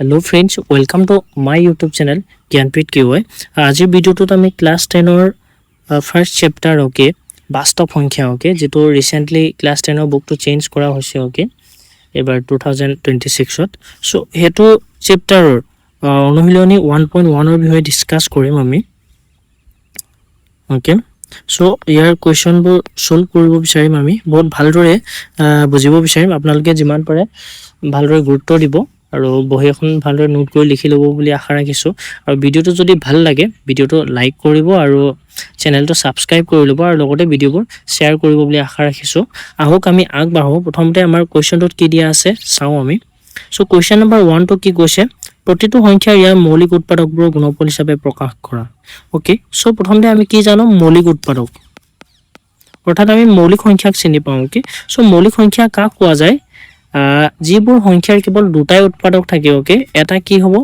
Hello friends, welcome to my YouTube channel Gyanpit QA. আজিৰ ভিডিঅ'টোত আমি ক্লাছ 10 ৰ ফাৰ্স্ট চেপ্টাৰ ওকে বাস্তৱ সংখ্যা ওকে যেটো ৰিসেন্টলি ক্লাছ 10 ৰ বুকটো চেঞ্জ কৰা হৈছে ওকে এবাৰ 2026 ত সো হেতু চেপ্টাৰৰ অনুশীলনী 1.1 ৰ বিষয়ে ডিসকাস কৰিম আমি ওকে সো ইয়াৰ কোৱেশ্চনবোৰ সলভ কৰিব বিচাৰিম আমি বহুত ভালদৰে বুজিব বিচাৰিম আপোনালোকে যিমান পাৰে ভালদৰে গুৰুত্ব দিব আৰু বহি এখন ভালদৰে নোট কৰি লিখি ল'ব বুলি আশা ৰাখিছো আৰু ভিডিওটো যদি ভাল লাগে ভিডিওটো লাইক কৰিব আৰু চেনেলটো সাবস্ক্ৰাইব কৰি ল'ব আৰু লগতে ভিডিওবোৰ শেয়াৰ কৰিব বুলি আশা ৰাখিছো আহক আমি আগবাঢ়ো প্ৰথমতে আমাৰ কোৱেশ্চনটোত কি দিয়া আছে চাও আমি সো কোৱেশ্চন নম্বৰ 1 টো কি কৈছে প্ৰতিটো সংখ্যা ইয়াৰ মৌলিক উৎপাদকবোৰ গুণফল হিচাপে প্ৰকাশ কৰা ওকে সো প্ৰথমতে আমি কি জানো মৌলিক উৎপাদক অৰ্থাৎ আমি মৌলিক সংখ্যাক চিনি পাওঁ ওকে সো মৌলিক সংখ্যা কাক কোৱা যায় যিবোৰ সংখ্যাৰ কেৱল দুটাই উৎপাদক থাকে ওকে এটা কি হ'ব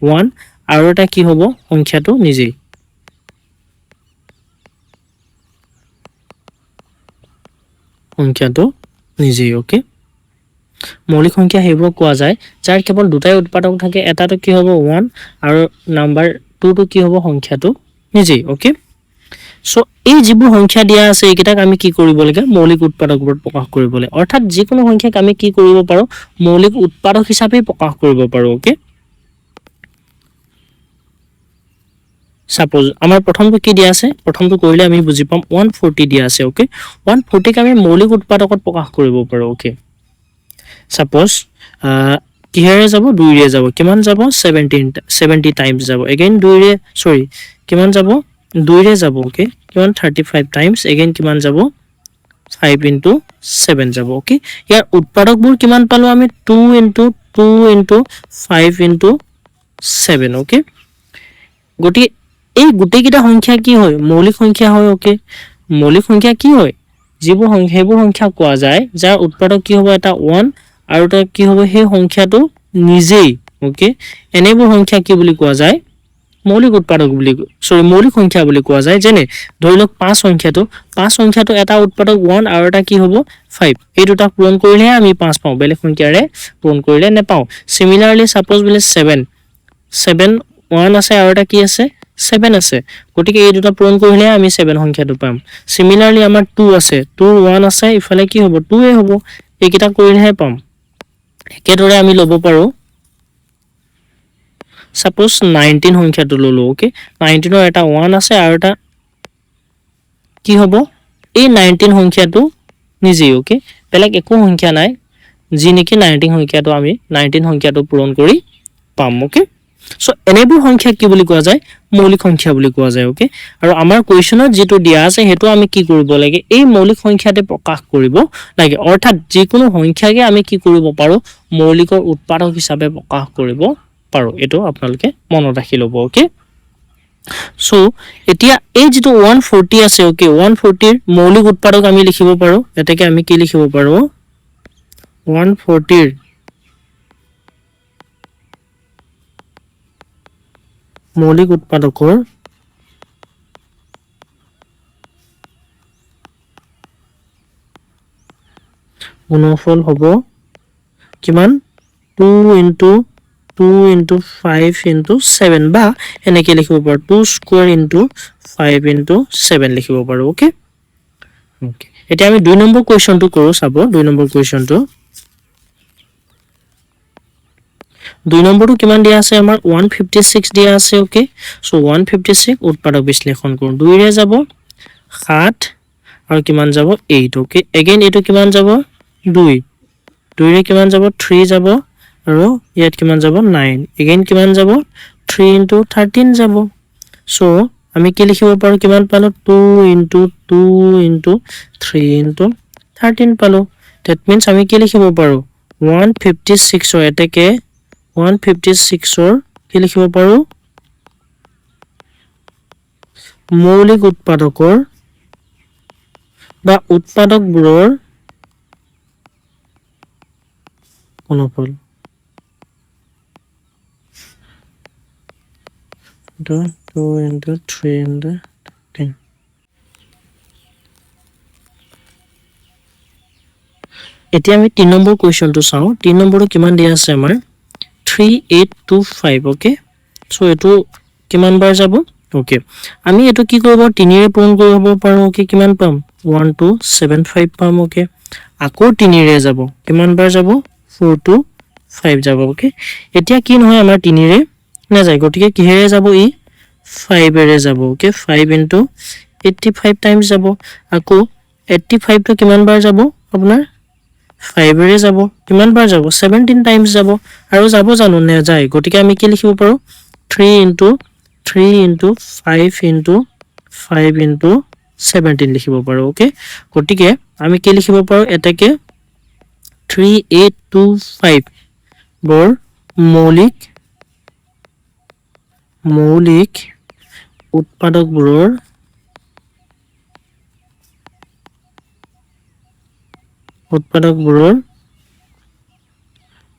1 আৰু এটা কি হ'ব সংখ্যাটো নিজেই ওকে মৌলিক সংখ্যা হেবোৰ কোৱা যায় যাৰ কেৱল দুটাই উৎপাদক থাকে এটাটো কি হ'ব 1 আৰু নাম্বাৰ 2 টো কি হ'ব সংখ্যাটো নিজেই ওকে সো এই যিবোৰ সংখ্যা দিয়া আছে এইকেইটাক আমি কি কৰিব লাগে মৌলিক উৎপাদকবোৰ প্ৰকাশ কৰিব লাগে অৰ্থাৎ যিকোনো সংখ্যাক আমি কি কৰিব পাৰো মৌলিক উৎপাদক হিচাপে প্ৰকাশ কৰিব পাৰো ওকে সাপোজ আমাৰ প্ৰথমটো কি দিয়া আছে প্ৰথমটো কৰিলে আমি বুজি পাম 140 দিয়া আছে ওকে 140 ক আমি মৌলিক উৎপাদকত প্ৰকাশ কৰিব পাৰো ওকে সাপোজ কিহেৰে যাব 2 ৰে যাব কিমান যাব 70 টাইমছ যাব এগেইন 2 ৰে সৰি কিমান যাব 2 ৰে যাব ওকে কিমান 35 টাইমছ এগেইন কিমান যাব 5 into 7 যাব ওকে ইয়াৰ উৎপাদকবোৰ কিমান পালো আমি 2 into 5 into 7 ওকে গটি এই গুটেকিটা সংখ্যা কি হয় মৌলিক সংখ্যা হয় ওকে মৌলিক সংখ্যা কি হয় যিবোৰ সংখ্যা কোৱা যায় যাৰ উৎপাদক কি হ'ব এটা 1 আৰু এটা কি হ'ব সেই সংখ্যাটো নিজেই ওকে এনেবোৰ সংখ্যা কি বুলি কোৱা যায় মৌলিক উৎপাদক বুলি মৌলিক সংখ্যা বুলি কোৱা যায় যেনে ধৰি লওক 5 সংখ্যাটো এটা উৎপাদক 1 আৰু এটা কি হ'ব 5 এই দুটা পূৰণ কৰিলে আমি 5 পাওঁ বেলেগ সংখ্যাৰে পূৰণ কৰিলে নেপাওঁ সিমিলাৰলি সাপোজ বোলে 7 1 আছে আৰু এটা কি আছে 7 আছে গটিকে এই দুটা পূৰণ কৰিলে আমি 7 সংখ্যাটো পাম সিমিলাৰলি আমাৰ 2 আছে 2 1 আছে ইফালে কি হ'ব 2 এ হ'ব এইকেইটা কৰিলেহে পাম একেদৰে আমি লব পাৰো সাপোজ 19 সংখ্যাটো ললো ওকে 19 ৰ এটা 1 আছে আৰু এটা কি হ'ব এই 19 সংখ্যাটো নিজেই ওকে বেলেগ একো সংখ্যা নাই যি নেকি 19 সংখ্যাটো আমি 19 সংখ্যাটো পূৰণ কৰি পাম ওকে সো এনেবোৰ সংখ্যা কি বুলি কোৱা যায় মৌলিক সংখ্যা বুলি কোৱা যায় ওকে আৰু আমাৰ কোৱেশ্চনত যেটো দিয়া আছে হেতু আমি কি কৰিব লাগে এই মৌলিক সংখ্যাতে প্ৰকাশ কৰিব লাগে অৰ্থাৎ যিকোনো সংখ্যাকে আমি কি কৰিব পাৰো মৌলিকৰ উৎপাদক হিচাপে প্ৰকাশ কৰিব পাৰো এটো আপোনালোকে মনত ৰাখি লব ওকে সো এতিয়া এই যেটো 140 আছে ওকে 140 ৰ মৌলিক উৎপাদক আমি লিখিব পাৰো এটাকে আমি কি লিখিব পাৰো 140 ৰ মৌলিক উৎপাদকৰ গুণফল হ'ব কিমান 2 into 5 into 7 বা এনেকে লিখিব পাৰো 2 স্কয়াৰ into 5 into 7 লিখিব পাৰো ওকে ওকে এতিয়া আমি 2 নম্বৰ কোৱেশ্চনটো কৰো চাব 2 নম্বৰ কোৱেশ্চনটো 2 নম্বৰটো কিমান দিয়া আছে আমাৰ 156 দিয়া আছে ওকে সো 156 উৎপাদক বিশ্লেষণ কৰো 2 ৰে যাব 7 আৰু কিমান যাব 8 ওকে এগেইন এটো কিমান যাব 2 ৰে কিমান যাব 3 যাব আৰু ইয়াত কিমান যাব 9 এগেইন কিমান যাব 3 into 13 যাব সো আমি কি লিখিব পাৰো কিমান পালো 2 into 3 into 13 পালো that means আমি কি লিখিব পাৰো 156 ৰ এটাকে 156 ৰ কি লিখিব পাৰো মৌলিক উৎপাদকৰ বা উৎপাদকবোৰৰ গুণফল 2 into 3 into 10 এতিয়া আমি 3 নম্বৰ কোৱেশ্চনটো চাও 3 নম্বৰটো কিমান দিয়া আছে আমাৰ 3 3825 ওকে সো এটো কিমান বাৰ যাব ওকে আমি এটো কি কৰিব 3 ৰে পূৰণ কৰিব পাৰো ওকে কিমান পাম 1275 পাম ওকে আকৌ 3 ৰে যাব কিমান বাৰ যাব 425 যাব ওকে এতিয়া কি নহয় আমাৰ 3 ৰে না যায় গটিকে কিহেৰে যাব ই 5 ৰে যাব ওকে 5 into 85 টাইমছ যাব আকৌ 85 তো কিমান বাৰ যাব আপোনাৰ 5 ৰে যাব কিমান বাৰ যাব 17 টাইমছ যাব আৰু যাব জানো নে যায় গটিকে আমি কি লিখিব পাৰো 3 into 5 into 5 into 17 লিখিব পাৰো ওকে গটিকে আমি কি লিখিব পাৰো এটাকে 3825 বৰ মৌলিক উৎপাদকবোৰৰ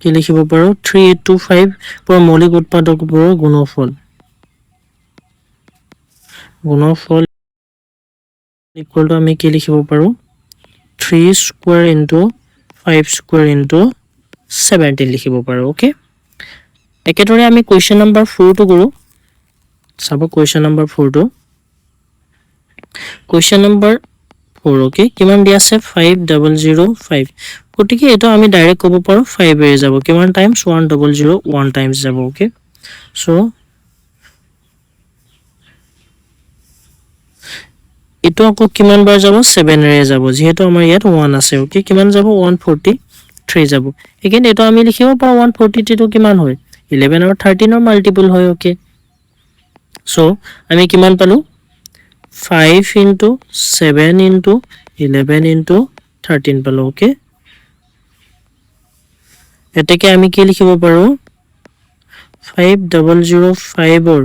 কি লিখিব পাৰো 3825 বৰ মৌলিক উৎপাদকবোৰৰ গুণফল ইকুৱেল টু আমি কি লিখিব পাৰো 3 স্কয়াৰ into 5 স্কয়াৰ into 17 লিখিব পাৰো ওকে একেদৰে আমি কোৱেশ্চন নম্বৰ 4 টো কৰো চাব কোৱেশ্চন নম্বৰ 4 টো কোৱেশ্চন নম্বৰ 4 ওকে কিমান দি আছে 5005 গটিকে এটা আমি ডাইৰেক্ট ক'ব পাৰো 5 এ যাব কিমান টাইমছ 1001 টাইমছ যাব ওকে সো এটো আকৌ কিমান বাৰ যাব 7 ৰে যাব যেহেতু আমাৰ ইয়াত 1 আছে ওকে কিমান যাব 143 যাব এগেইন এটো আমি লিখিব পাৰো 143 টো কিমান হয় 11 আৰু 13 ৰ মাল্টিপল হয় ওকে সো আমি কিমান পালো 5 into 7 into 11 into 13 পালো ওকে এটাকে আমি কি লিখিব পাৰো 5005 ৰ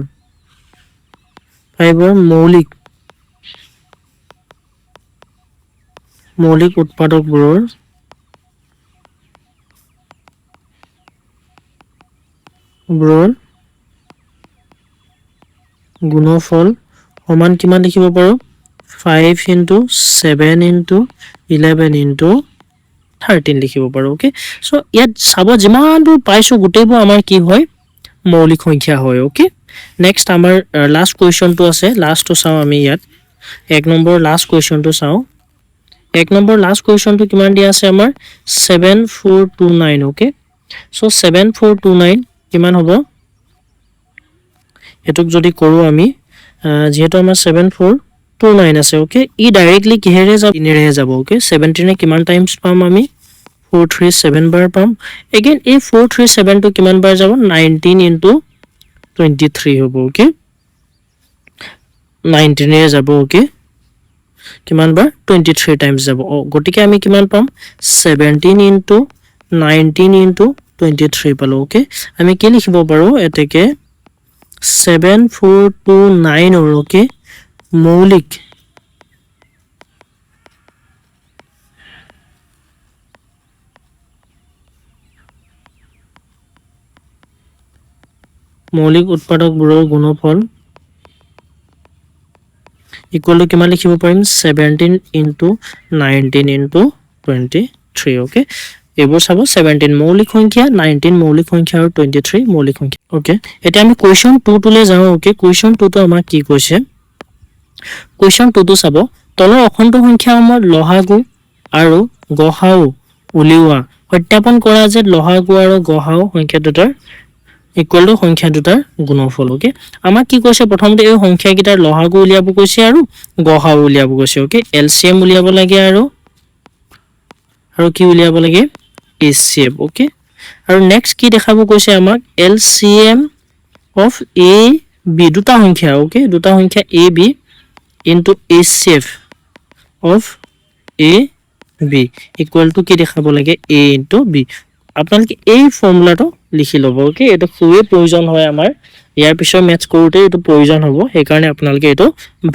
মৌলিক উৎপাদকবোৰৰ গুণফল সমান কিমান লিখিব পাৰো 5 into 7 into 11 into 13 লিখিব পাৰো ওকে সো ইয়াত চাব যিমান দূৰ পাইছো গোটেইবোৰ আমাৰ কি হয় মৌলিক সংখ্যা হয় ওকে নেক্সট আমাৰ লাষ্ট কোৱেশ্চনটো আছে লাষ্টটো চাও আমি ইয়াত 1 নম্বৰ লাষ্ট কোৱেশ্চনটো চাও 1 নম্বৰ লাষ্ট কোৱেশ্চনটো কিমান দিয়া আছে আমাৰ 7429 ওকে সো 7429 কিমান হ'ব এটুক যদি কৰো আমি যেহেতু আমাৰ 7429 আছে ওকে ই ডাইৰেক্টলি কিহেৰে যাব 3 ৰে যাব ওকে 17 নে কিমান টাইমছ পাম আমি 437 বাৰ পাম এগেইন এই 437 টো কিমান বাৰ যাব 19 into 23 হ'ব ওকে 19 ৰে যাব ওকে কিমান বাৰ 23 টাইমছ যাব গটিকে আমি কিমান পাম 17 into 19 into 23 পালো ওকে আমি কি লিখিব পাৰো এটাকে 7429 or ওকে মৌলিক উৎপাদকবোৰৰ গুণফল ইকুৱেল টু কিমান লিখিব পাৰিম 17 into 19 into 23 ওকে এবোৰ চাব 17 মৌলিক সংখ্যা 19 মৌলিক সংখ্যা আৰু 23 মৌলিক সংখ্যা ওকে এটা আমি কোৱেশ্চন 2 টোলে যাও ওকে কোৱেশ্চন 2 টো আমাক কি কৈছে কোৱেশ্চন 2 টো চাব তলৰ অখণ্ড সংখ্যাসমূহৰ লহাগু আৰু গহাও উলিওৱা সত্যাপন কৰা যে লহাগু আৰু গহাও সংখ্যা দুটাৰ ইকুৱেল টু সংখ্যা দুটাৰ গুণফল ওকে আমাক কি কৈছে প্ৰথমতে এই সংখ্যা কিটাৰ লহাগু উলিয়াব কৈছে আৰু গহাও উলিয়াব কৈছে ওকে এলসিএম উলিয়াব লাগে আৰু কি উলিয়াব লাগে HCF ওকে আৰু নেক্সট কি দেখাব কৈছে আমাক LCM of A B দুটা সংখ্যা ওকে দুটা সংখ্যা A B into HCF of A B equal to কি দেখাব লাগে A into B আপোনালোকে এই ফৰ্মুলাটো লিখি লব ওকে এটা খুবেই প্ৰয়োজন হয় আমাৰ ইয়াৰ পিছৰ মেথছ কৰোতে এটো প্ৰয়োজন হ'ব এই কাৰণে আপোনালোকে এটো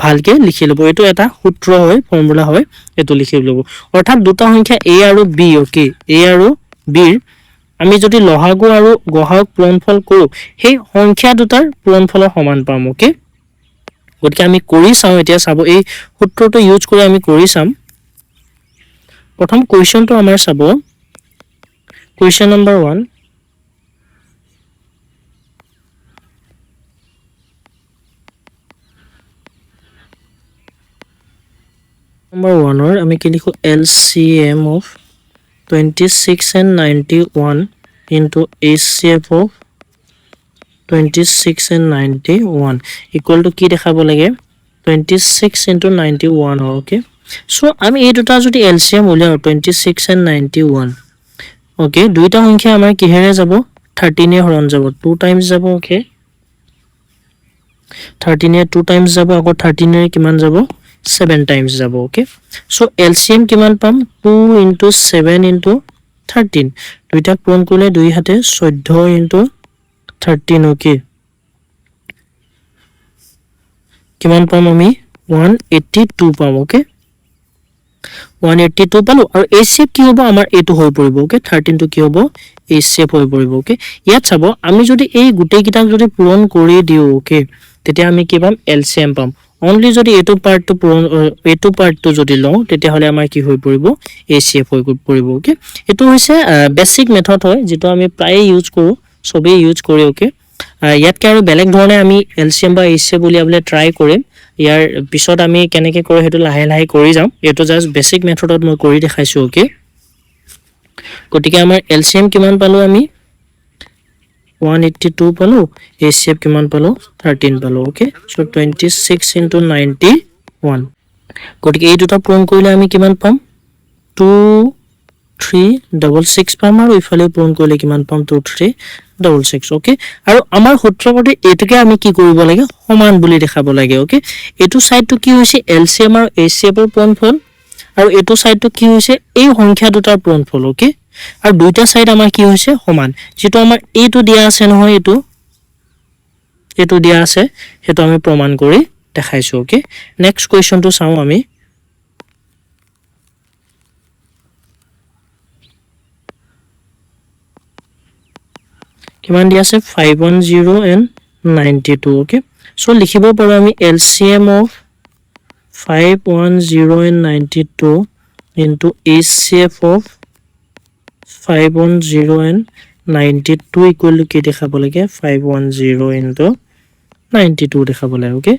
ভালকে লিখি লব এটো এটা সূত্ৰ হয় ফৰ্মুলা হয় এটো লিখি লব অৰ্থাৎ দুটা সংখ্যা A আৰু B ওকে A আৰু B আমি যদি লহাগু আৰু গহাওক পূৰণফল কৰো সেই সংখ্যা দুটাৰ পূৰণফলৰ সমান পাম ওকে গতিকে আমি কৰি চাও এতিয়া চাব এই সূত্ৰটো ইউজ কৰি আমি কৰি চাম প্ৰথম কোৱেশ্চনটো আমাৰ চাব কোৱেশ্চন নম্বৰ 1 Number 1 or আমি কি লিখো LCM of 26 and 91 into HCF of 26 and 91 equal to কি দেখাব লাগে 26 into 91 okay so আমি এই দুটা যদি LCM উলিয়াও 26 and 91 okay দুইটা সংখ্যা আমাৰ কিহেৰে যাব 13 এ হৰণ যাব 2 times যাব okay 13 এ 2 times যাব আকৌ 13 এ কিমান যাব 7 times যাব okay so LCM কিমান পাম 2 into 7 into 13 দুইটা পূৰণ কৰিলে দুই হাতে 14 into 13 okay কিমান পাম আমি 182 পাম okay 182 পালো আৰু HCF কি হ'ব আমাৰ এটো হৈ পৰিব okay 13 টো কি হ'ব HCF হৈ পৰিব okay ইয়াত চাব আমি যদি এই গুটেই কিটাক যদি পূৰণ কৰি দিও okay তেতিয়া আমি কি পাম LCM পাম only যদি এটো পাৰ্টটো পূৰণ এটো পাৰ্টটো যদি লও তেতিয়া হলে আমাৰ কি হৈ পৰিব HCF হৈ পৰিব okay এটো হৈছে বেসিক মেথড হয় যেটো আমি প্ৰায় ইউজ কৰো সবে ইউজ কৰে okay ইয়াত কি আৰু বেলেগ ধৰণে আমি LCM বা HCF উলিয়াবলে ট্ৰাই কৰিম ইয়াৰ পিছত আমি কেনেকে কৰে হেতু লাহে লাহে কৰি যাম এটো জাস্ট বেসিক মেথডত মই কৰি দেখাইছো okay গতিকে আমাৰ LCM কিমান পালো আমি 182 পালো HCF কিমান পালো 13 পালো okay so 26 into 91 গতিকে এই দুটা পূৰণ কৰিলে আমি কিমান পাম 2366 পাম আৰু ইফালে পূৰণ কৰিলে কিমান পাম 2366 okay আৰু আমাৰ সূত্ৰমতে এটোকে আমি কি কৰিব লাগে সমান বুলি দেখাব লাগে okay এটো সাইডটো কি হৈছে LCM আৰু HCF ৰ পূৰণফল আৰু এটো সাইডটো কি হৈছে এই সংখ্যা দুটাৰ পূৰণফল okay আৰু দুইটা সাইড আমাৰ কি হৈছে সমান যেটো আমাৰ এটো দিয়া আছে নহয় এটো দিয়া আছে হেতু আমি প্ৰমাণ কৰি দেখাইছো okay নেক্সট কোৱেশ্চনটো চাও আমি কিমান দিয়া আছে 510 and 92 okay so লিখিব পাৰো আমি LCM of 510 and 92 into HCF of 510 and 92 equal to কি দেখাব লাগে 510 into 92 দেখাব লাগে okay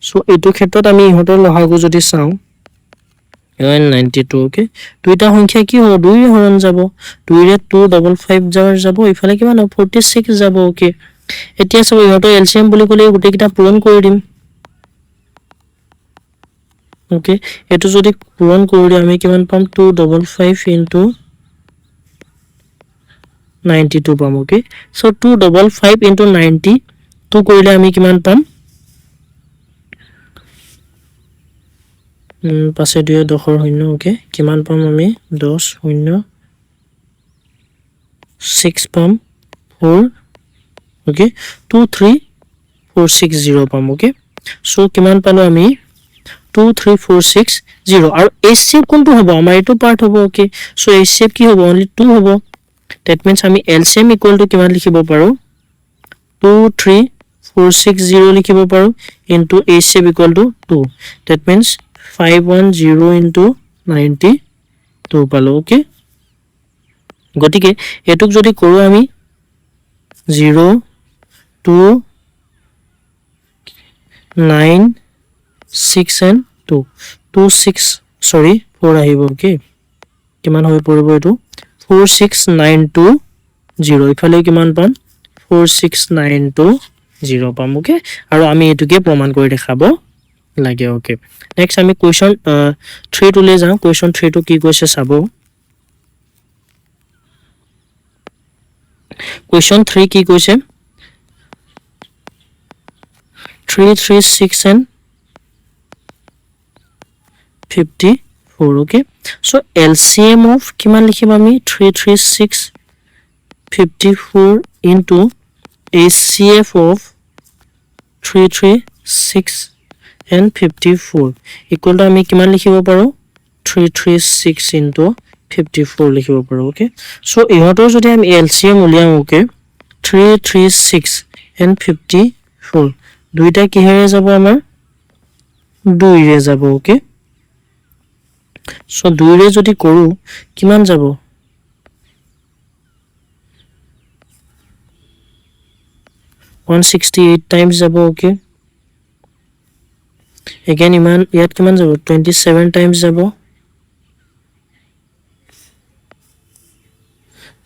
so এটো ক্ষেত্ৰত আমি ইহতৰ লহাগু যদি চাও 92 okay দুইটা সংখ্যা কি হ'ব 2 হৰণ যাব 2 ৰে 255 যাব ইফালে কিমান 46 যাব okay এতিয়া সব ইহতৰ LCM বুলি কলে গুটে কিটা পূৰণ কৰি দিম okay এটো যদি পূৰণ কৰি আমি কিমান পাম 255 into 92 পাম okay so 255 into 90 তো কৰিলে আমি কিমান পাম পাছে দুই দখৰ শূন্য okay কিমান পাম আমি 10 শূন্য 6 পাম 4 okay 23460 পাম okay so কিমান পালো আমি 23460 আৰু HCF কোনটো হ'ব আমাৰ এটো পাৰ্ট হ'ব okay so HCF কি হ'ব only 2 হ'ব that means আমি LCM equal to কিমান লিখিব পাৰো 23460 লিখিব পাৰো into HCF equal to 2 that means 510 into 92 পালো okay গটিকে এটুক যদি কৰো আমি 0 2 9 6 and 2 4 আহিব okay কিমান হৈ পৰিব এটো 46920 ইফালে কিমান পাম 46920 পাম okay আৰু আমি এটুকে প্ৰমাণ কৰি দেখাব লাগে okay next আমি question 3 to লে যাও question 3 to কি কৈছে চাব question 3 কি কৈছে 336 and 54 okay so LCM of কিমান লিখিম আমি 336 54 into HCF of 336 and 54 equal to আমি কিমান লিখিব পাৰো 336 into 54 লিখিব পাৰো okay so ইহতৰ যদি আমি LCM উলিয়াও okay 336 and 54 দুইটা কি হৈ যাব আমাৰ 2 ৰে যাব okay so 2 ৰে যদি কৰো কিমান যাব 168 times যাব okay again ইমান ইয়াত কিমান যাব 27 টাইমছ যাব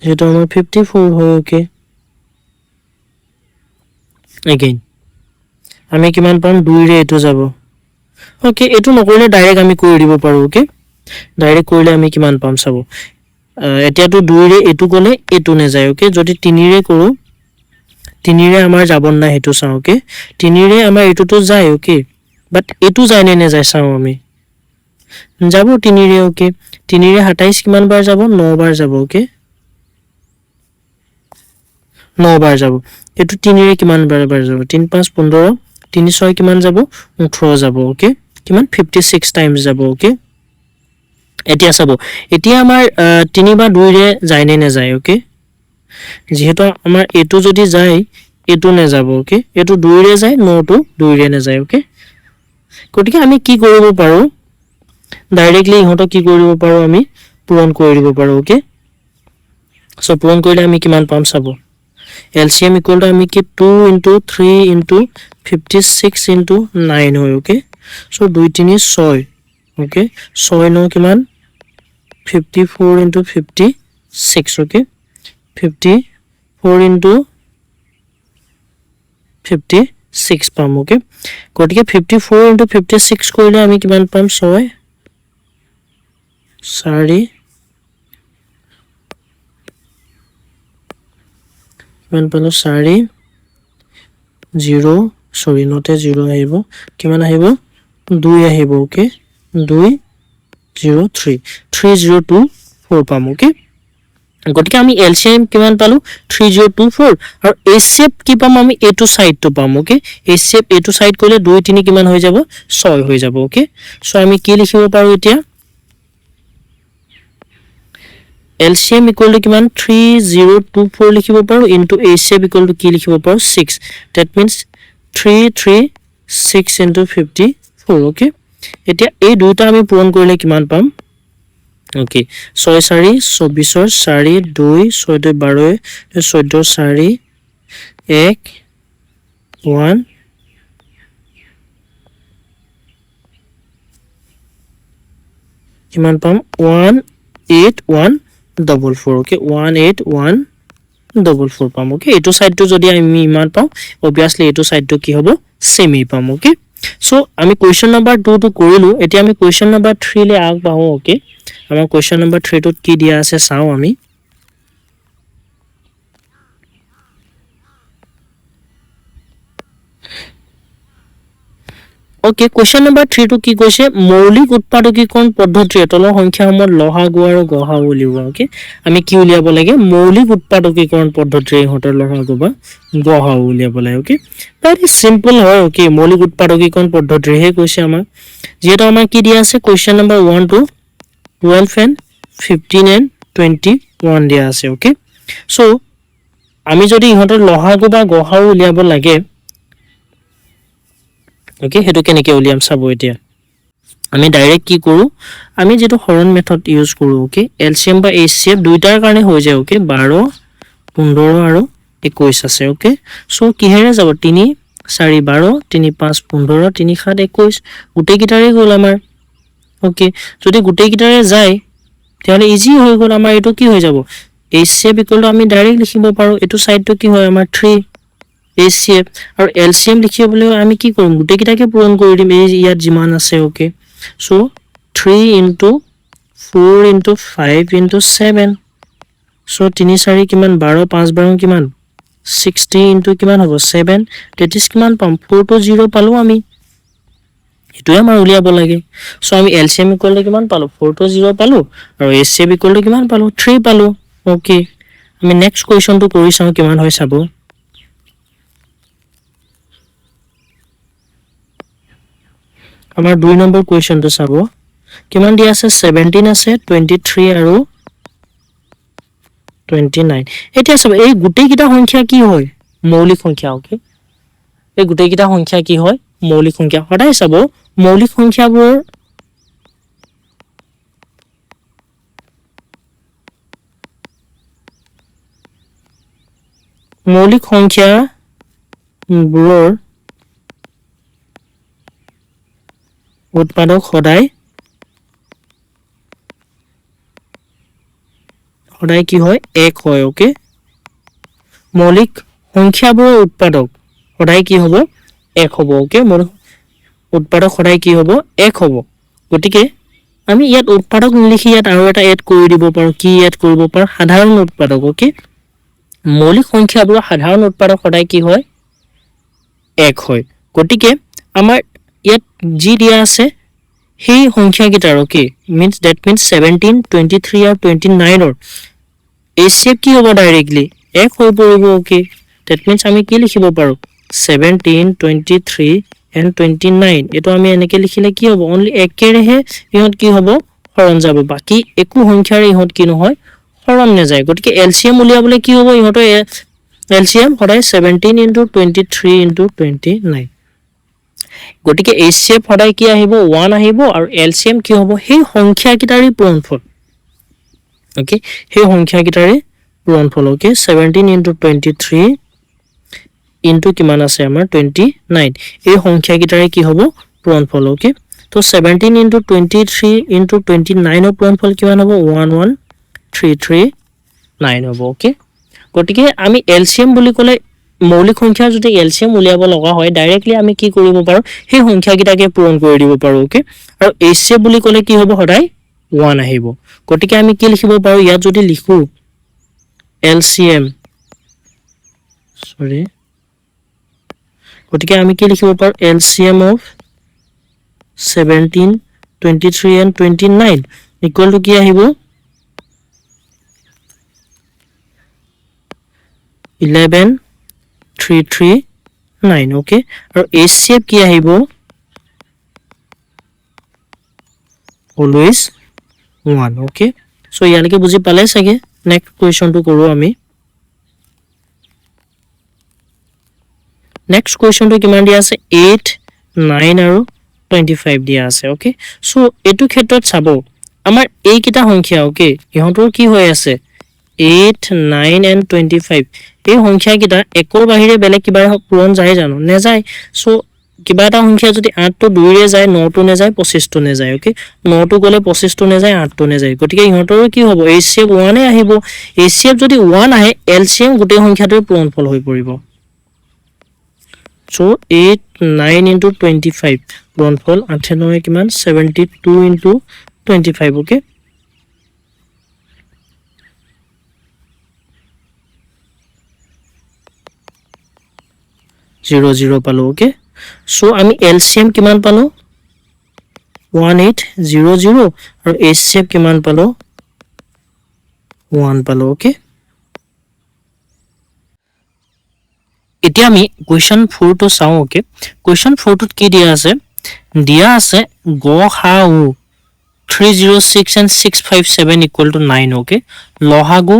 যেটো আমাৰ 54 হয় ওকে again আমি কিমান পাম 2 ৰে এটো যাব ওকে এটো নকৰিলে ডাইৰেক্ট আমি কৰি দিব পাৰো ওকে ডাইৰেক্ট কৰিলে আমি কিমান পাম চাব এতিয়াটো 2 ৰে এটো গলে এটো নে যায় ওকে যদি 3 ৰে কৰো 3 ৰে আমাৰ যাব না হেতু চাও ওকে 3 ৰে আমাৰ এটোটো যায় ওকে বাট এটো যায় নে যায় চাও আমি যাব 3 ৰে ওকে 3 ৰে 27 কিমান বাৰ যাব 9 বাৰ যাব ওকে 9 বাৰ যাব এটো 3 ৰে কিমান বাৰ যাব 3 5 15 3 6 কিমান যাব 18 যাব ওকে কিমান 56 টাইমছ যাব ওকে এতিয়া চাব এতিয়া আমাৰ 3 বা 2 ৰে যায় নে যায় ওকে যেহেতু আমাৰ এটো যদি যায় এটো নে যাব ওকে এটো 2 ৰে যায় নটো 2 ৰে নে যায় ওকে গতিকে আমি কি কৰিব পাৰো ডাইৰেক্টলি ইহটো কি কৰিব পাৰো আমি পূৰণ কৰি দিব পাৰো ওকে সো পূৰণ কৰিলে আমি কিমান পাম চাব LCM equal to আমি কি 2 into 3 into 56 into 9 হয় ওকে সো 2 3 6 ওকে 6 ন কিমান 54 into 56 ওকে 54 into 56 পাম ওকে গটিকে 54 into 56 কৰিলে আমি কিমান পাম 6 4 কিমান পালো 4 0 সৰি নতে 0 আহিব কিমান আহিব 2 আহিব ওকে 2 0 3 3024 পাম ওকে গটিকে আমি LCM কিমান পালো 3024 আৰু HCF কি পাম আমি এটো সাইডটো পাম ওকে HCF এটো সাইড কৰিলে 2 3 কিমান হৈ যাব 6 হৈ যাব ওকে সো আমি কি লিখিব পাৰো এতিয়া LCM equal to কিমান 3024 লিখিব পাৰো into HCF equal to কি লিখিব পাৰো 6 that means 336 into 54 okay এতিয়া এই দুটা আমি পূৰণ কৰিলে কিমান পাম ওকে 6 4 24 4 2 6 2 12 14 4 1 1 কিমান পাম 18144 ওকে 18144 পাম ওকে এটো সাইডটো যদি আমি ইমান পাও obviously এটো সাইডটো কি হ'ব সেমি পাম ওকে সো আমি কোৱেশ্চন নম্বৰ 2 টো কৰিলো এতিয়া আমি কোৱেশ্চন নম্বৰ 3 লে আগ বাহো ওকে আমাৰ কোৱেশ্চন নম্বৰ 3 টোত কি দিয়া আছে চাও আমি ওকে কোৱেশ্চন নম্বৰ 3 টো কি কৈছে মৌলিক উৎপাদকীকৰণ পদ্ধতিৰে তলৰ সংখ্যাসমূহ লহাগু আৰু গহাগু উলিওৱা ওকে আমি কি উলিয়াব লাগে মৌলিক উৎপাদকীকৰণ পদ্ধতিৰে হতৰ লহাগু বা গহাগু উলিয়াব লাগে ওকে ভেৰি সিম্পল হয় ওকে মৌলিক উৎপাদকীকৰণ পদ্ধতিৰে হে কৈছে আমাৰ যেটা আমাৰ কি দিয়া আছে question number 1 to 12 and 15 and 21 দিয়া আছে ওকে সো আমি যদি হতৰ লহাগু বা গহাগু উলিয়াব লাগে ওকে হেতু কেনেকে উলিয়াম চাব এতিয়া আমি ডাইৰেক্ট কি কৰো আমি যেটো হৰণ মেথড ইউজ কৰো ওকে LCM বা HCF দুইটাৰ কাৰণে হৈ যায় ওকে 12 15 আৰু 21 আছে ওকে সো কিহেৰে যাব 3 4 12 3 5 15 3 7 21 গুটেই গিটাৰে গল আমাৰ ওকে যদি গুটেই গিটাৰে যায় তেহলে ইজি হৈ গল আমাৰ এটো কি হৈ যাব HCF ইকুৱেল টু আমি ডাইৰেক্ট লিখিব পাৰো এটো সাইডটো কি হয় আমাৰ 3 HCF আৰু LCM লিখিবলৈ আমি কি কৰিম গুটেই কিটাকে পূৰণ কৰি দিম এই ইয়াত জিমান আছে okay so 3 into 4 into 5 into 7 so 3 4 কিমান 12 5 12 কিমান 60 into কিমান হ'ব 7 that is কিমান পাম 4 to 0 পালো আমি এটোই আমাৰ উলিয়াব লাগে সো আমি LCM ইকুৱেল টু কিমান পালো 4 to 0 পালো আৰু HCF ইকুৱেল টু কিমান পালো 3 পালো ওকে আমি নেক্সট কোৱেশ্চনটো কৰি চাও কিমান হয় চাব আমাৰ 2 নম্বৰ কোৱেশ্চনটো চাব কিমান দিয়া আছে 17 আছে 23 আৰু 29 এতিয়া চাব এই গুটেই কিটা সংখ্যা কি হয় মৌলিক সংখ্যা ওকে এই গুটেই কিটা সংখ্যা কি হয় মৌলিক সংখ্যা হদাই চাব মৌলিক সংখ্যাবোৰ মৌলিক সংখ্যা বোৰৰ উৎপাদক সদায় কি হয় 1 হয় ওকে মৌলিক সংখ্যাবোৰৰ উৎপাদক সদায় কি হ'ব 1 হ'ব ওকে উৎপাদক সদায় কি হ'ব 1 হ'ব গতিকে আমি ইয়াত উৎপাদক নিলিখি ইয়াত আৰু এটা এড কৰি দিব পাৰো কি এড কৰিব পাৰো সাধাৰণ উৎপাদক ওকে মৌলিক সংখ্যাবোৰৰ সাধাৰণ উৎপাদক সদায় কি হয় 1 হয় গতিকে আমাৰ ইয়াত যি দিয়া আছে সেই সংখ্যাকেইটাৰ ওকে that means 17 23 আৰু 29 ৰ HCF কি হ'ব ডাইৰেক্টলি 1 হৈ পৰিব ওকে that means আমি কি লিখিব পাৰো 17 23 and 29 এটো আমি এনেকে লিখিলে কি হ'ব only একেৰেহে ইহত কি হ'ব হৰণ যাব বাকি একো সংখ্যাৰ ইহত কি নহয় হৰণ নেযায় গতিকে LCM উলিয়াবলে কি হ'ব ইহত LCM সদায় 17 into 23 into 29 গতিকে HCF সদায় কি আহিব 1 আহিব আৰু LCM কি হ'ব সেই সংখ্যাকেইটাৰে পূৰণফল ওকে সেই সংখ্যাকেইটাৰে পূৰণফল ওকে 17 into 23 into কিমান আছে আমাৰ 29 এই সংখ্যাকেইটাৰে কি হ'ব পূৰণফল ওকে তো 17 into 23 into 29 ৰ পূৰণফল কিমান হ'ব 11339 হ'ব ওকে গতিকে আমি LCM বুলি ক'লে মৌলিক সংখ্যা যদি LCM উলিয়াব লগা হয় ডাইৰেক্টলি আমি কি কৰিব পাৰো সেই সংখ্যাকেইটাকে পূৰণ কৰি দিব পাৰো ওকে আৰু HCF বুলি ক'লে কি হ'ব সদায় 1 আহিব গতিকে আমি কি লিখিব পাৰো ইয়াত যদি লিখো LCM সৰি গতিকে আমি কি লিখিব পাৰো LCM of 17 23 and 29 equal to কি আহিব 11339 okay আৰু HCF কি আহিব always 1 okay so ইয়ালৈকে বুজি পালে সাগে next question to কৰো আমি next question to কিমান দিয়া আছে 8 9 আৰু 25 দিয়া আছে okay so এটো ক্ষেত্ৰত চাবো আমাৰ এই কিটা সংখ্যা okay ইহঁতৰ কি হৈ আছে 8 9 and 25 এই সংখ্যা কিটা একৰ বাহিৰে বেলেগ কিবা পূৰণ যায় জানো নে যায় সো কিবা এটা সংখ্যা যদি 8 তো 2 ৰে যায় 9 তো নে যায় 25 তো নে যায় ওকে 9 তো গলে 25 তো নে যায় 8 তো নে যায় গতিকে ইহঁতৰ কি হ'ব HCF 1 এ আহিব HCF যদি 1 আহে LCM গোটেই সংখ্যাটোৰ পূৰণফল হৈ পৰিব so 8 9 into 25 পূৰণফল 8 9 কিমান 72 into 25 okay 0 0 পালো ওকে সো আমি LCM কিমান পালো 1800 আৰু HCF কিমান পালো 1 পালো ওকে এতিয়া আমি কোৱেশ্চন 4 তো চাও ওকে কোৱেশ্চন 4 ত কি দিয়া আছে গহাউ 306 and 657 equal to 9 okay লহাগু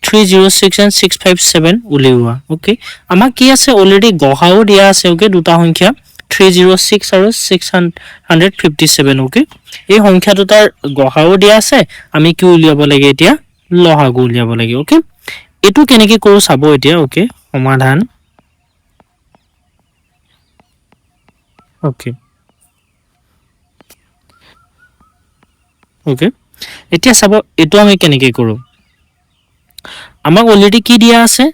306 and 657 উলিওৱা ওকে আমাৰ কি আছে অলৰেডি গহাও দিয়া আছে ওকে দুটা সংখ্যা 306 আৰু 657 ওকে এই সংখ্যা দুটাৰ গহাও দিয়া আছে আমি কি উলিয়াব লাগে এতিয়া লহাগু উলিয়াব লাগে ওকে এটো কেনেকৈ কৰো চাবো এতিয়া ওকে সমাধান ওকে ওকে এতিয়া চাবো এটো আমি কেনেকৈ কৰো আমাক অলৰেডি কি দিয়া আছে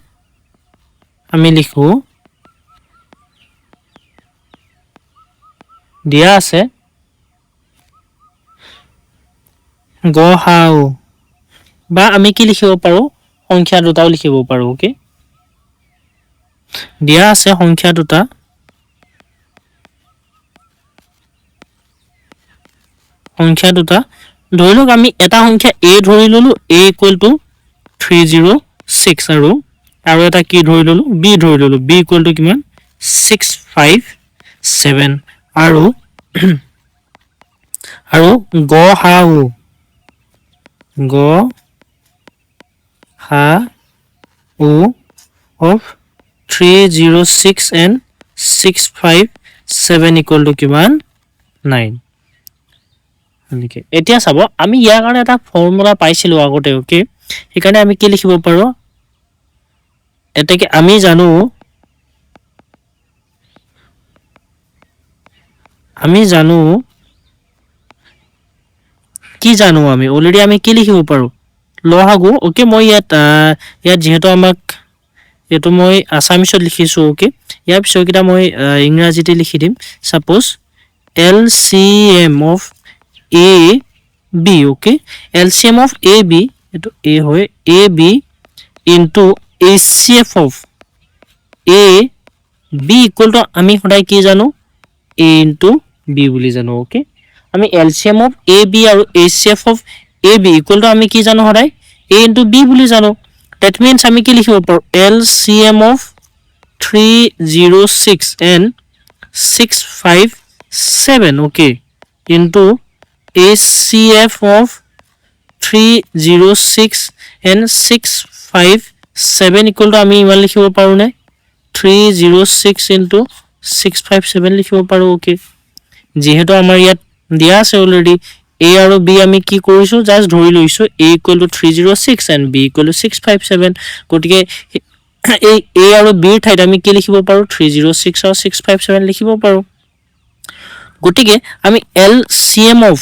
আমি লিখো দিয়া আছে গহাও বা আমি কি লিখিব পাৰো সংখ্যা দুটাও লিখিব পাৰো ওকে দিয়া আছে সংখ্যা দুটা ধৰি লওক আমি এটা সংখ্যা a ধৰি ললো a equal to 306 আৰু এটা কি ধৰি ললো b ধৰি ললো b equal to কিমান 657 আৰু গহাও of 306 and 657 equal to কিমান 9 এনেকে এতিয়া চাব আমি ইয়াৰ কাৰণে এটা ফৰ্মুলা পাইছিলো আগতে ওকে সেইকাৰণে আমি কি লিখিব পাৰো এটাকে আমি জানো কি জানো আমি অলৰেডি আমি কি লিখিব পাৰো লহাগু ওকে মই ইয়াত যেহেতু আমাক এটো মই আসামিছত লিখিছো ওকে ইয়াৰ পিছত কিটা মই ইংৰাজীতে লিখি দিম suppose LCM of AB okay LCM of AB eto A hoy AB into HCF of AB equal to ami hodai ki jano A into B boli jano okay ami LCM of AB aru HCF of AB equal to ami ki jano hodai A into B boli jano that means ami ki likhibo paru LCM of 306 and 657 okay into HCF of 306 and 657 equal to ami iman likhibo paru ne 306 into 657 likhibo paru okay jehetu amar yat dia ase already A aru B ami ki korisu just dhori loisu A equal to 306 and B equal to 657 gotike A aru B thait ami ki likhibo paru 306 aru 657 likhibo paru gotike ami LCM of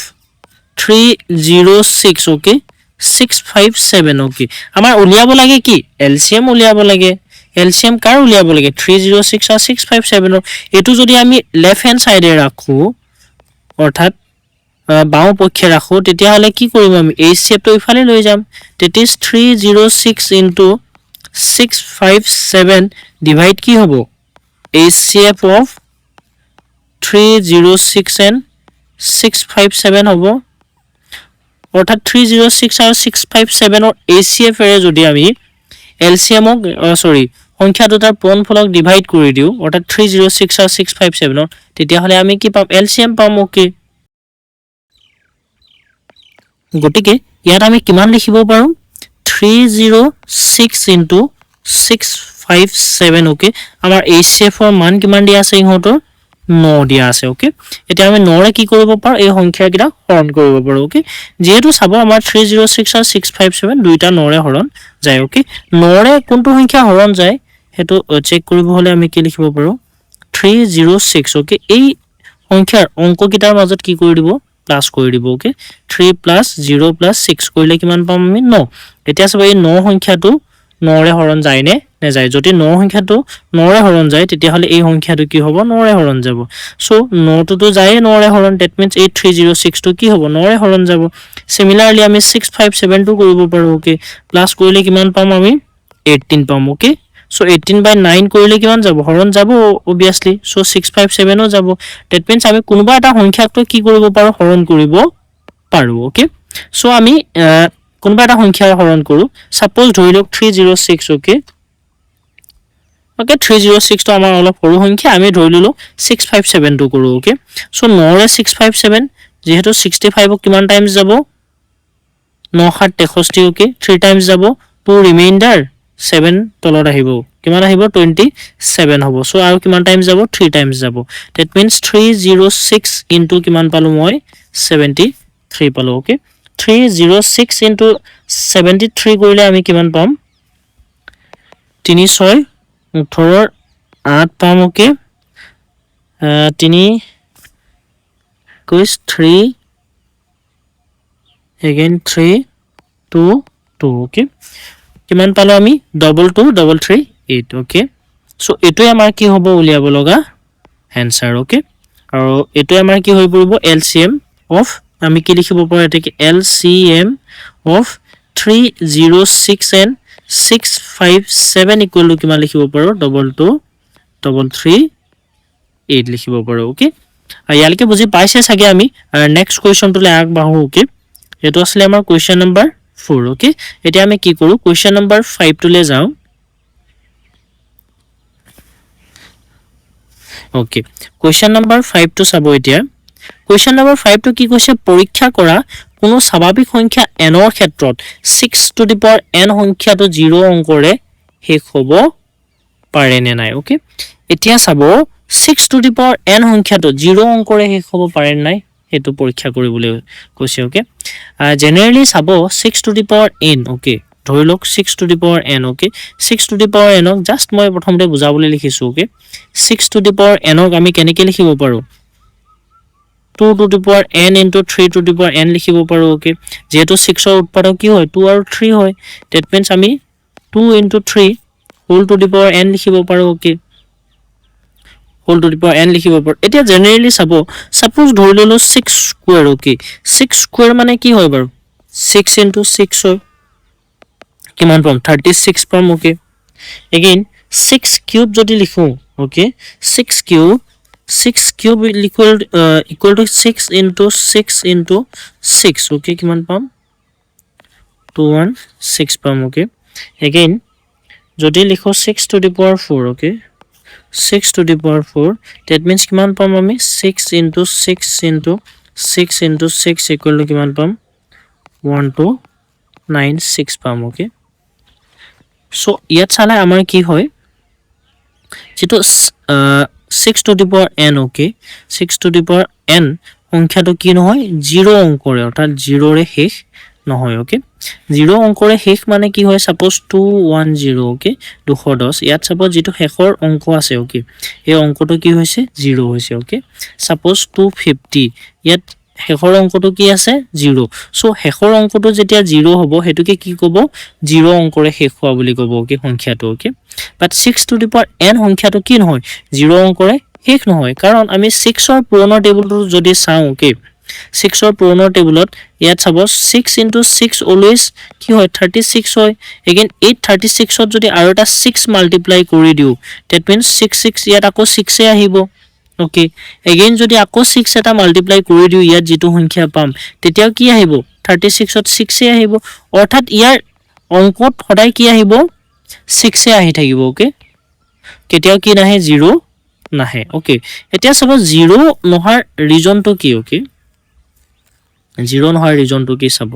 306 okay 657 okay amar uliabo lage ki LCM uliabo lage LCM kar uliabo lage 306 or 657 etu jodi ami left hand side e rakhu orthat বাও পক্ষে রাখো তেতিয়া হলে কি কৰিম আমি HCF তো ইফালে লৈ যাম that is 306 into 657 divide কি হ'ব HCF of 306 and 657 হ'ব অৰ্থাৎ 306 আৰু 657 ৰ HCF এৰে যদি আমি LCM সৰি সংখ্যা দুটাৰ পূৰণফলক ডিভাইড কৰি দিও অৰ্থাৎ 306 আৰু 657 ৰ তেতিয়া হলে আমি কি পাম LCM পাম ওকে গটিকে ইয়াত আমি কিমান লিখিব পাৰো 306 into 657 ওকে আমাৰ HCF ৰ মান কিমান দিয়া আছে ইহঁতৰ 9 দিয়া আছে ওকে এতিয়া আমি 9 ৰে কি কৰিব পাৰো এই সংখ্যা কিটা হৰণ কৰিব পাৰো ওকে যেহেতু চাব আমাৰ 306 আৰু 657 দুইটা 9 ৰে হৰণ যায় ওকে 9 ৰে কোনটো সংখ্যা হৰণ যায় হেতু চেক কৰিব হলে আমি কি লিখিব পাৰো 306 ওকে এই সংখ্যাৰ অংক কিটাৰ মাজত কি কৰি দিব প্লাস কৰি দিব ওকে 3 plus 0 plus 6 কৰিলে কিমান পাম আমি 9 এতিয়া সব এই 9 সংখ্যাটো 9 ৰে হৰণ যায় নে যায় যদি 9 সংখ্যাটো 9 ৰে হৰণ যায় তেতিয়া হলে এই সংখ্যাটো কি হ'ব 9 ৰে হৰণ যাব সো 9 টো যায় 9 ৰে হৰণ that means 8306 টো কি হ'ব 9 ৰে হৰণ যাব সিমিলাৰলি আমি 657 টো কৰিব পাৰো ওকে প্লাস কৰিলে কিমান পাম আমি 18 পাম ওকে so 18 by 9 কৰিলে কিমান যাব হৰণ যাব obviously so 657 ও যাব that means আমি কোনোবা এটা সংখ্যাক তো কি কৰিব পাৰো হৰণ কৰিব পাৰো ওকে so আমি কোনোবা এটা সংখ্যা হৰণ কৰো suppose ধৰি লওক 306 ওকে ওকে 306 তো আমাৰ অলপ সৰু সংখ্যা আমি ধৰি ললো 657 টো কৰো ওকে so 9 ৰে 657 যেহেতু 65 ক কিমান টাইমছ যাব 9 7 63 ওকে 3 টাইমছ যাব 2 ৰিমাইন্ডাৰ 7 তলত আহিব কিমান আহিব 27 হ'ব সো আৰু কিমান টাইমছ যাব 3 টাইমছ যাব that means 306 into কিমান পালো মই 73 পালো ওকে 306 into 73 কৰিলে আমি কিমান পাম 3 6 18 8 পাম ওকে 3 3 again 3 2 2 ওকে কিমান পালো আমি 22338 ওকে সো এটোই আমাৰ কি হ'ব উলিয়াব লগা आंसर ওকে আৰু এটোই আমাৰ কি হৈ পৰিব LCM of আমি কি লিখিব পাৰো এটাকে LCM of 306 and 657 equal to কিমান লিখিব পাৰো 22338 লিখিব পাৰো ওকে ইয়ালকে বুজি পাইছে সাগে আমি নেক্সট কোৱেশ্চন টুলে আগ বাহু ওকে এটো আসলে আমাৰ কোৱেশ্চন নম্বৰ 4 ওকে এতিয়া আমি কি কৰো কোৱেশ্চন নম্বৰ 5 টুলে যাও ওকে কোৱেশ্চন নম্বৰ 5 টু চাবো এতিয়া কোৱেশ্চন নম্বৰ 5 টু কি কৈছে পৰীক্ষা কৰা কোনো স্বাভাৱিক সংখ্যা n ৰ ক্ষেত্ৰত 6 টু দি পাৱাৰ n সংখ্যাটো 0 অংকৰে শেষ হ'ব পাৰে নে নাই ওকে এতিয়া চাবো 6 টু দি পাৱাৰ n সংখ্যাটো 0 অংকৰে শেষ হ'ব পাৰে নাই হেতু পৰীক্ষা কৰিবলৈ কৈছে ওকে জেনাৰেলি চাবো 6 to the power n okay ধৰি লওক 6 to the power n okay 6 to the power n ক জাস্ট মই প্ৰথমতে বুজাবলৈ লিখিছো okay 6 to the power n ক আমি কেনেকৈ লিখিব পাৰো 2 to the power n into 3 to the power n লিখিব পাৰো ওকে যেহেতু 6 ৰ উৎপাদক কি হয় 2 আৰু 3 হয় that means আমি 2 into 3 whole to the power n লিখিব পাৰো okay whole to the power n লিখিব পাৰো এতিয়া জেনাৰেলি suppose ধৰি ললো 6 স্কয়াৰ ওকে 6 স্কয়াৰ মানে কি হয় বাৰু 6 into 6 হয় কিমান পাম 36 পাম ওকে again 6 cube যদি লিখো okay 6 cube 6 cube equal to 6 into 6 into 6 okay কিমান পাম 216 পাম okay again যদি লিখো 6 to the power 4 okay 6 to the power 4 that means কিমান পাম আমি 6 into 6 into 6 into 6 equal to কিমান পাম 1296 পাম okay so ইয়াত চালে আমাৰ কি হয় যেটো 6 to the power n okay 6 to the power n সংখ্যাটো কি নহয় 0 অংকৰে অৰ্থাৎ 0 ৰে শেষ নহয় okay 0 অংকৰে শেষ মানে কি হয় সাপোজ 210 okay 210 ইয়াত সাপোজ যেটো শেষৰ অংক আছে okay এই অংকটো কি হৈছে 0 হৈছে okay সাপোজ 250 ইয়াত শেষৰ অংকটো কি আছে 0 সো শেষৰ অংকটো যেতিয়া 0 হ'ব হেতুকে কি ক'ব 0 অংকৰে শেষ হোৱা বুলি ক'ব okay সংখ্যাটো okay but 6 to the power n সংখ্যাটো কি নহয় 0 অংকৰে শেষ নহয় কাৰণ আমি 6 ৰ পুৰণৰ টেবুলটো যদি চাও okay 6 ৰ পুৰণৰ টেবুলত ইয়াত সাপোজ 6 into 6 অলৱেজ কি হয় 36 হয় again 836 ত যদি আৰু এটা 6 মাল্টিপ্লাই কৰি দিও that means 66 ইয়াত আকৌ 6 এ আহিব okay again যদি আকৌ 6 এটা মাল্টিপ্লাই কৰি দিও ইয়াত যেটো সংখ্যা পাম তেতিয়াও কি আহিব 36 ত 6 এ আহিব অৰ্থাৎ ইয়াৰ অংকত সদায় কি আহিব 6 এ আহি থাকিব okay কেতিয়াও কি নাহে 0 নাহে okay এতিয়া সব 0 নহাৰ ৰিজনটো কি okay 0 নহাৰ ৰিজনটো কি চাব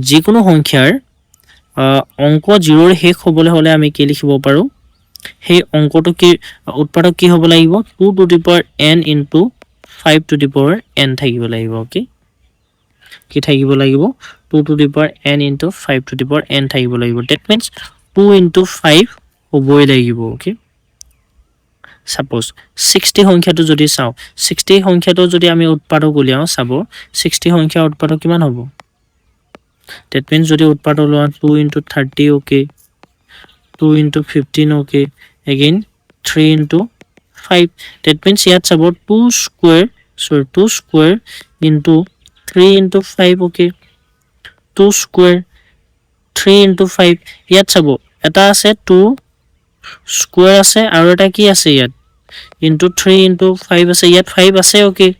যিকোনো সংখ্যাৰ অংক 0 ৰ শেষ হ'বলৈ হলে আমি কি লিখিব পাৰো সেই অংকটো কি উৎপাদক কি হ'ব লাগিব 2 to the power n into 5 to the power n থাকিব লাগিব okay কি থাকিব লাগিব 2 to the power n into 5 to the power n থাকিব লাগিব that means 2 into 5 হ'বই লাগিব okay suppose 60 সংখ্যাটো যদি চাও 60 সংখ্যাটো যদি আমি উৎপাদক উলিয়াও চাব 60 সংখ্যা উৎপাদক কিমান হ'ব that means যদি উৎপাদক লোৱা 2 into 30 okay 2 into 15 okay again 3 into 5 that means ইয়াত চাব 2 square into 3 into 5 okay 2 square 3 into 5 ইয়াত চাব এটা আছে 2 square আছে আৰু এটা কি আছে ইয়াত into 3 into 5 আছে ইয়াত 5 আছে okay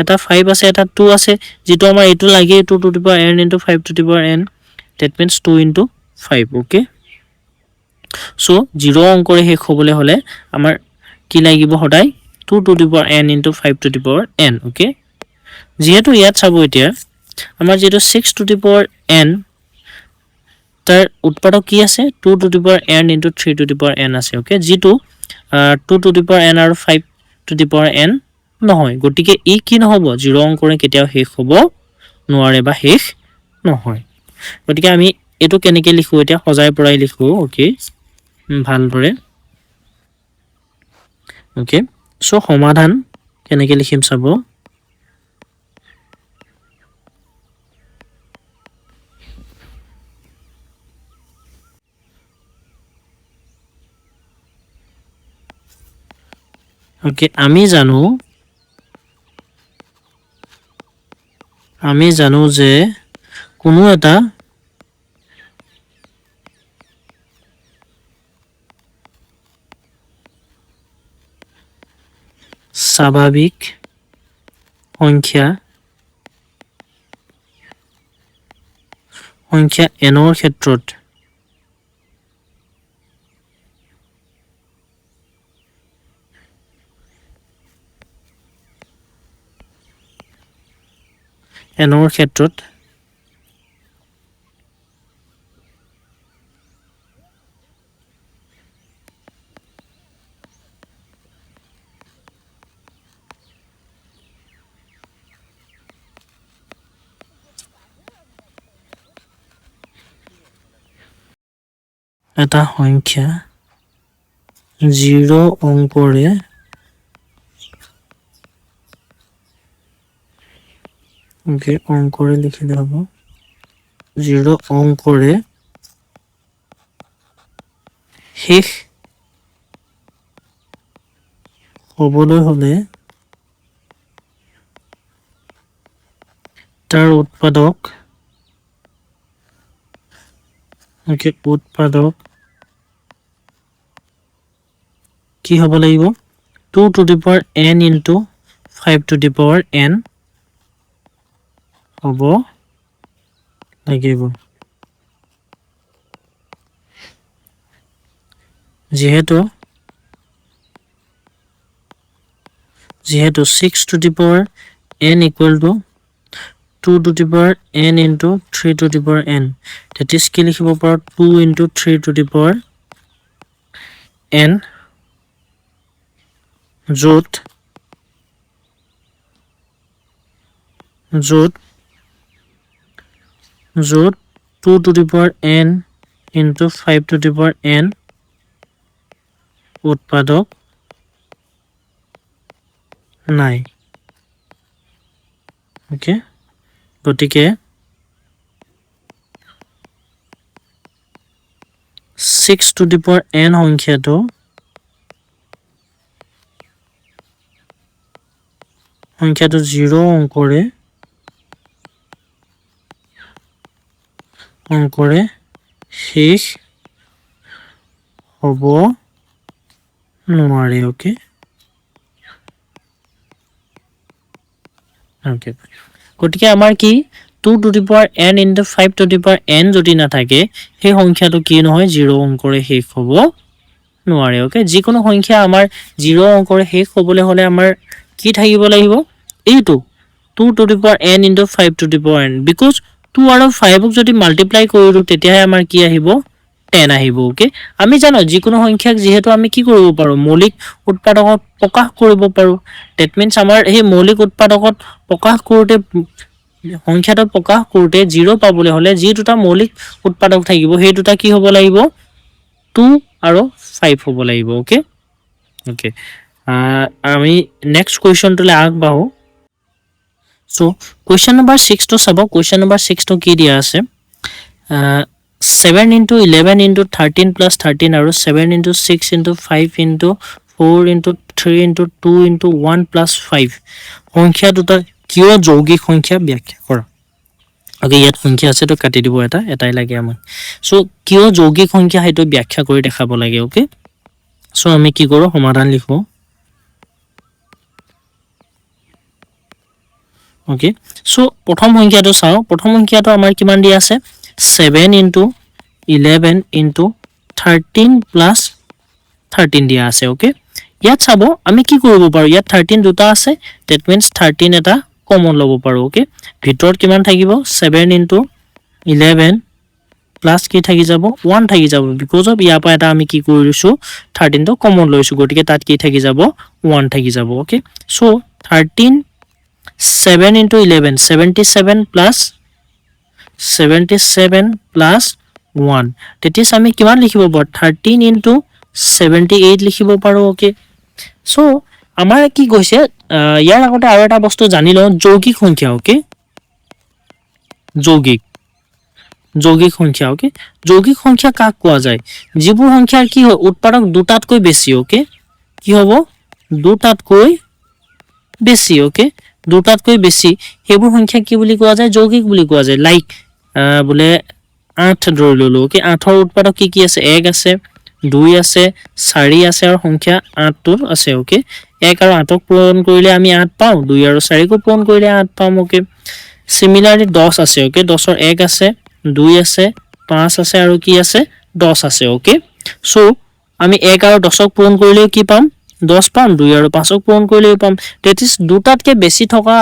এটা 5 আছে এটা 2 আছে যেটো আমাৰ এটো লাগে 2 to the power n into 5 to the power n that means 2 into 5 okay so 0 অংকৰে শেষ হ'বলৈ হলে আমাৰ কি লাগিব সদায় 2 to the power n into 5 to the power n okay যেহেতু ইয়াত চাব এতিয়া আমাৰ যেটো 6 to the power n তাৰ উৎপাদক কি আছে 2 to the power n into 3 to the power n আছে okay যেটো 2 to the power n আৰু 5 to the power n নহয় গটিকে ই কি নহব 0 অংকৰে কেতিয়াও শেষ হ'ব নোৱাৰে বা শেষ নহয় গটিকে আমি এটো কেনেকৈ লিখো এতিয়া সজাই পৰাই লিখো okay ভালদৰে okay সো সমাধান কেনেকৈ লিখিম চাব okay আমি জানো যে কোনো এটা স্বাভাৱিক সংখ্যা n ৰ ক্ষেত্ৰত n ৰ ক্ষেত্ৰত এটা সংখ্যা 0 অংকৰে ওকে অঙ্কৰে লিখিলে হ'ব 0 অঙ্কৰে শেষ হ'বলৈ হ'লে তাৰ উৎপাদক ওকে উৎপাদক কি হ'ব লাগিব 2 to the power n into 5 to the power n হ'ব লাগিব যেহেতু 6 to the power n equal to 2 to the power n into 3 to the power n that is কি লিখিব পাৰো 2 into 3 to the power n য'ত 2 to the power n into 5 to the power n উৎপাদক নাই okay গতিকে 6 to the power n সংখ্যাটো সংখ্যাটো 0 অঙ্কৰে শেষ হ'ব নোৱাৰে ওকে ওকে গতিকে আমাৰ কি 2 to the power n into 5 to the power n যদি না থাকে সেই সংখ্যাটো কি নহয় 0 অঙ্কৰে শেষ হ'ব নোৱাৰে ওকে যিকোনো সংখ্যা আমাৰ 0 অঙ্কৰে শেষ হ'বলৈ হ'লে আমাৰ কি থাকিব লাগিব এইটো 2 to the power n into 5 to the power n because 2 আৰু 5 ক যদি মাল্টিপ্লাই কৰিলো তেতিয়াহে আমাৰ কি আহিব 10 আহিব ওকে আমি জানো যিকোনো সংখ্যাক যেহেতু আমি কি কৰিব পাৰো মৌলিক উৎপাদকত প্ৰকাশ কৰিব পাৰো that means আমাৰ এই মৌলিক উৎপাদকত প্ৰকাশ কৰোতে সংখ্যাটো প্ৰকাশ কৰোতে 0 পাবলৈ হলে যি দুটা মৌলিক উৎপাদক থাকিব সেই দুটা কি হ'ব লাগিব 2 আৰু 5 হ'ব লাগিব ওকে ওকে আমি নেক্সট কোৱেশ্চনটোলৈ আগবাঢ়ো সো কোৱেশ্চন নম্বৰ 6 টো চাব কোৱেশ্চন নম্বৰ 6 টো কি দিয়া আছে 7 into 11 into 13 plus 13 আৰু 7 into 6 into 5 into 4 into 3 into 2 into 1 plus 5 সংখ্যা দুটা কিয় যৌগিক সংখ্যা ব্যাখ্যা কৰা ওকে ইয়াত সংখ্যা আছে তো কাটি দিব এটাই লাগে আমাক সো কিয় যৌগিক সংখ্যা হেতু ব্যাখ্যা কৰি দেখাব লাগে ওকে সো আমি কি কৰো সমাধান লিখো ওকে সো প্ৰথম সংখ্যাটো চাও প্ৰথম সংখ্যাটো আমাৰ কিমান দিয়া আছে 7 into 11 into 13 plus 13 দিয়া আছে ওকে ইয়াত চাব আমি কি কৰিব পাৰো ইয়াত 13 দুটা আছে that means 13 এটা কমন লব পাৰো ওকে ভিতৰত কিমান থাকিব 7 into 11 প্লাস কি থাকি যাব 1 থাকি যাব because of ইয়াৰ পৰা এটা আমি কি কৰিছো 13 টো কমন লৈছো গতিকে তাত কি থাকি যাব 1 থাকি যাব okay so 13 7 into 11 77 plus 1 that is আমি কিমান লিখিব পাৰো 13 into 78 লিখিব পাৰো ওকে সো আমাৰ কি কৈছে ইয়াৰ আগতে আৰু এটা বস্তু জানি লও যৌগিক সংখ্যা ওকে যৌগিক সংখ্যা ওকে যৌগিক সংখ্যা কাক কোৱা যায় যিবোৰ সংখ্যাৰ কি হয় উৎপাদক দুটাতকৈ বেছি ওকে কি হ'ব দুটাতকৈ বেছি ওকে দুটাতকৈ বেছি হেবোৰ সংখ্যা কি বুলি কোৱা যায় যৌগিক বুলি কোৱা যায় লাইক বলে 8 ধৰি ললো ওকে 8 ৰ উৎপাদক কি আছে 1 আছে 2 আছে 4 আছে আৰু সংখ্যা 8 টো আছে ওকে 1 আৰু 8 ক পূৰণ কৰিলে আমি 8 পাও 2 আৰু 4 ক পূৰণ কৰিলে 8 পাম ওকে সিমিলাৰলি 10 আছে ওকে 10 ৰ 1 আছে 2 আছে 5 আছে আৰু কি আছে 10 আছে ওকে সো আমি 1 আৰু 10 ক পূৰণ কৰিলে কি পাম 10 পাম 2 আৰু 5 ক পূৰণ কৰিলে পাম that is দুটাতকৈ বেছি থকা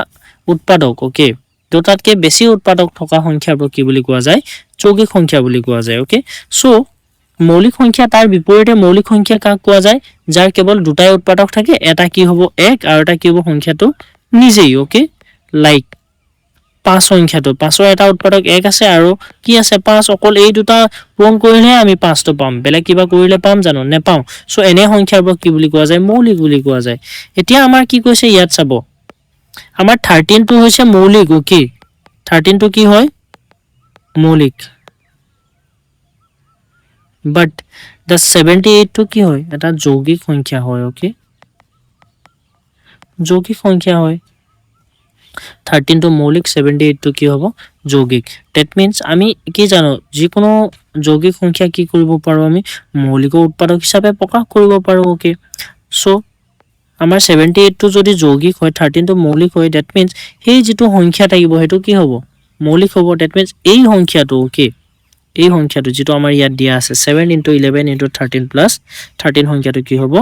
উৎপাদক ওকে দুটাতকৈ বেছি উৎপাদক থকা সংখ্যাবোৰ কি বুলি কোৱা যায় যৌগিক সংখ্যা বুলি কোৱা যায় ওকে সো মৌলিক সংখ্যা তাৰ বিপৰীতে মৌলিক সংখ্যা কাক কোৱা যায় যাৰ কেৱল দুটাই উৎপাদক থাকে এটা কি হ'ব 1 আৰু এটা কি হ'ব সংখ্যাটো নিজেই ওকে লাইক 5 সংখ্যাটো 5 ৰ এটা উৎপাদক 1 আছে আৰু কি আছে 5 অকল এই দুটা পূৰণ কৰিলে আমি 5 টো পাম বেলেগ কিবা কৰিলে পাম জানো নেপাও সো এনে সংখ্যাবোৰ কি বুলি কোৱা যায় মৌলিক বুলি কোৱা যায় এতিয়া আমাৰ কি কৈছে ইয়াত চাব আমাৰ 13 টো হৈছে মৌলিক ওকে 13 টো কি হয় মৌলিক but the 78 টো কি হয় এটা যৌগিক সংখ্যা হয় ওকে যৌগিক সংখ্যা হয় 13 টো মৌলিক 78 টো কি হ'ব যৌগিক that means আমি কি জানো যিকোনো যৌগিক সংখ্যা কি কৰিব পাৰো আমি মৌলিক উৎপাদক হিচাপে প্ৰকাশ কৰিব পাৰো ওকে সো আমাৰ 78 টো যদি যৌগিক হয় 13 টো মৌলিক হয় that means সেই যেটো সংখ্যা থাকিব হেতু কি হ'ব মৌলিক হ'ব that means এই সংখ্যাটো ওকে এই সংখ্যাটো যেটো আমাৰ ইয়াত দিয়া আছে 7 * 11 * 13 + 13 সংখ্যাটো কি হ'ব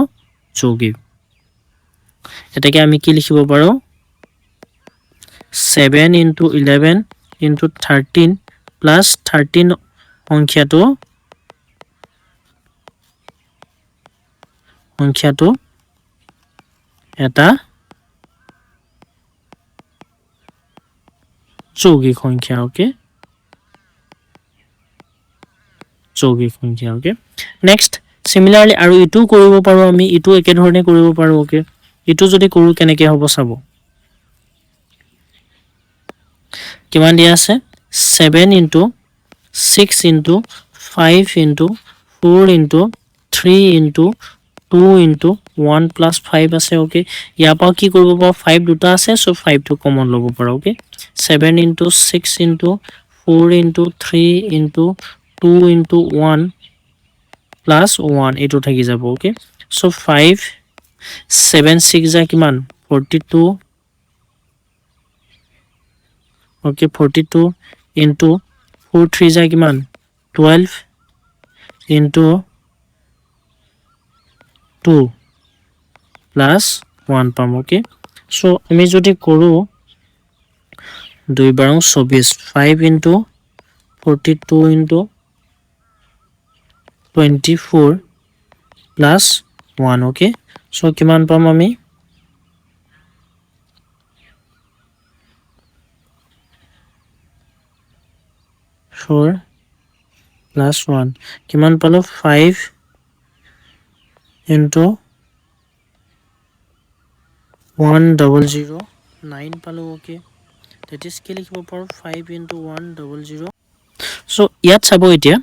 যৌগিক এটাকে আমি কি লিখিব পাৰো 7 * 11 * 13 + 13 সংখ্যাটো এটা যৌগিক সংখ্যা ওকে যৌগিক সংখ্যা ওকে নেক্সট সিমিলাৰলি আৰু ইটো কৰিব পাৰো আমি ইটো একে ধৰণে কৰিব পাৰো ওকে ইটো যদি কৰো কেনেকে হ'ব চাব কিমান দিয়া আছে 7 * 6 * 5 * 4 * 3 * 2 * 1 + 5 আছে ওকে ইয়াৰ পৰা কি কৰিব পাৰো 5 দুটা আছে সো 5 টো কমন ল'ব পাৰো ওকে 7 * 6 * 4 * 3 * 2 * 1 + 1 এটো থাকি যাব ওকে সো 5 7 6 যা কিমান 42 ওকে 42 * 4 3 যা কিমান 12 * 2 + 1 পাম ওকে সো আমি যদি কৰো 2 * 24 5 * 42 * 24 + 1 ওকে সো কিমান পাম আমি 4 + 1 কিমান পালো 5 * 100 9 পালো ওকে that is কি লিখিব পাৰো 5 * 100 সো ইয়াত চাব এতিয়া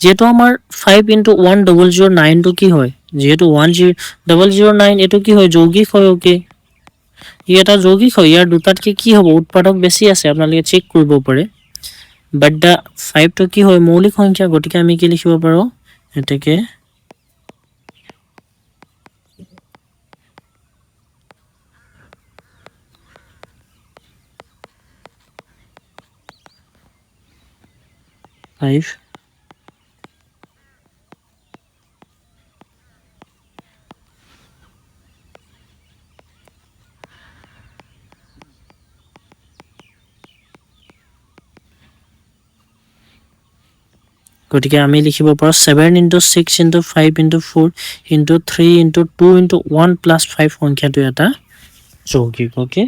যেটো আমাৰ 5 * 100 9 টো কি হয় যেটো 10009 এটো কি হয় যৌগিক হয় ওকে এটা যৌগিক হয় ইয়াৰ দুটাতকে কি হ'ব উৎপাদক বেছি আছে আপোনালোকে চেক কৰিব পাৰে but the 5 টো কি হয় মৌলিক সংখ্যা গতিকে আমি কি লিখিব পাৰো এটাকে 5 গতিকে আমি লিখিব পাৰো 7 * 6 * 5 * 4 * 3 * 2 * 1 + 5 সংখ্যাটো এটা যৌগিক ওকে